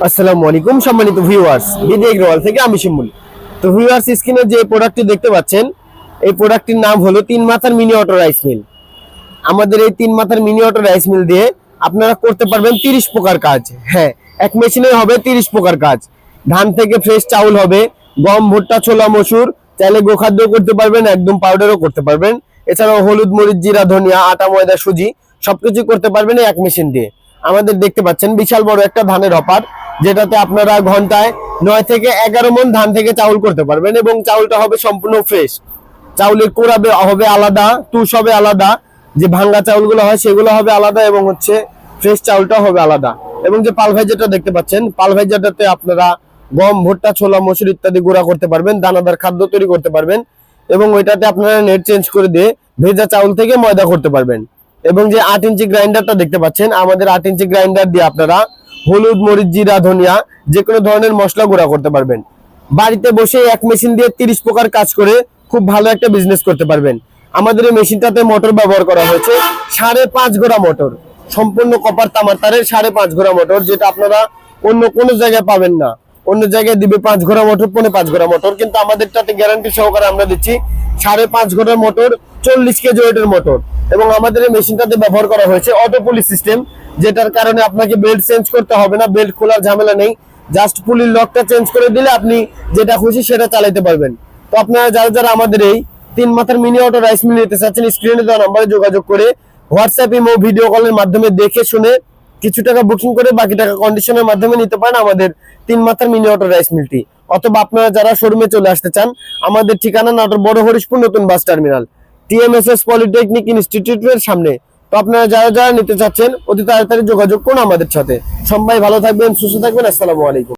আসসালামু আলাইকুম সম্মানিত ভিউয়ার্স, বিডি এগ্রোওয়াল থেকে আমি শিমুল। তো ভিউয়ার্স, স্ক্রিনে যে প্রোডাক্টটি দেখতে পাচ্ছেন, এই প্রোডাক্টটির নাম হলো তিন মাথার মিনি অটো রাইস মিল। আমাদের এই তিন মাথার মিনি অটো রাইস মিল দিয়ে আপনারা করতে পারবেন 30 প্রকার কাজ। হ্যাঁ, এক মেশিনে হবে 30 প্রকার কাজ। ধান থেকে ফ্রেশ চাউল হবে, গম, ভুট্টা, ছোলা, মসুর, চাইলে গোখাদ্য করতে পারবেন, একদম পাউডারও করতে পারবেন। এছাড়াও হলুদ, মরিচ, জিরা, ধনিয়া, আটা, ময়দা, সুজি সবকিছু করতে পারবেন এই এক মেশিন দিয়ে। আমাদের দেখতে পাচ্ছেন বিশাল বড় একটা ধানের হপার, যেটাতে আপনারা ঘন্টায় 9 থেকে 11 মণ ধান থেকে চাউল করতে পারবেন এবং চাউলটা হবে সম্পূর্ণ ফ্রেশ। চাউলের কোড়া হবে আলাদা, তুষ হবে আলাদা, যে ভাঙ্গা চাউলগুলো হয় সেগুলো হবে আলাদা এবং হচ্ছে ফ্রেশ চাউলটা হবে আলাদা। এবং যে পালভাইজারটা দেখতে পাচ্ছেন, পালভাইজারটাতে আপনারা গম, ভুট্টা, ছোলা, মসুর ইত্যাদি গুঁড়া করতে পারবেন, দানাদার খাদ্য তৈরি করতে পারবেন এবং ওইটাতে আপনারা নেট চেঞ্জ করে দিয়ে ভেজা চাউল থেকে ময়দা করতে পারবেন। এবং যে 8 ইঞ্চি গ্রাইন্ডারটা দেখতে পাচ্ছেন, আমাদের 8 ইঞ্চি গ্রাইন্ডার দিয়ে আপনারা হলুদ, মরিচ, জিরা, ধনিয়া যে কোনো ধরনের মশলা গুঁড়া করতে পারবেন। বাড়িতে বসে এক মেশিন দিয়ে 30 প্রকার কাজ করে খুব ভালো একটা বিজনেস করতে পারবেন। আমাদের এই মেশিনটাতে মোটর ব্যবহার করা হয়েছে 5.5 ঘোড়া মোটর, সম্পূর্ণ কপার তামার তারের 5.5 ঘোড়া মোটর, যেটা আপনারা অন্য কোনো জায়গায় পাবেন না। অন্য জায়গায় দিবে 5 ঘোড়া মোটর, 5.5 ঘোড়া মোটর, কিন্তু আমাদেরটাতে গ্যারান্টি সহকারে আমরা দিচ্ছি 5.5 ঘোড়া মোটর, 40 কেজি ওয়েটের মোটর। এবং আমাদের এই মেশিনটাতে ব্যবহার করা হয়েছে অটো পুলি সিস্টেম, যেটার কারণে আপনাকে বেল্ট চেঞ্জ করতে হবে না, বেল্ট খোলার ঝামেলা নেই। জাস্ট পুলির লকটা চেঞ্জ করে দিলে আপনি যেটা খুশি সেটা চালাতে পারবেন। তো আপনারা যারা যারা আমাদের এই তিন মাথার মিনি অটো রাইস মিল নিতে চাচ্ছেন, স্ক্রিনে দেওয়া নাম্বারে যোগাযোগ করে হোয়াটসঅ্যাপ, ইমো, ভিডিও কলের মাধ্যমে দেখে শুনে কিছু টাকা বুকিং করে বাকি টাকা কন্ডিশনের মাধ্যমে নিতে পারেন আমাদের তিন মাথার মিনি অটো রাইস মিলটি। অথবা আপনারা যারা শোরুমে চলে আসতে চান, আমাদের ঠিকানা নাটোর বড় হরিশপুর নতুন বাস টার্মিনাল, টিএমএসএস পলিটেকনিক ইনস্টিটিউটের সামনে। তো আপনারা যারা যারা নিতে চাচ্ছেন অতি তাড়াতাড়ি যোগাযোগ করুন আমাদের সাথে। সবাই ভালো থাকবেন, সুস্থ থাকবেন। আসসালামু আলাইকুম।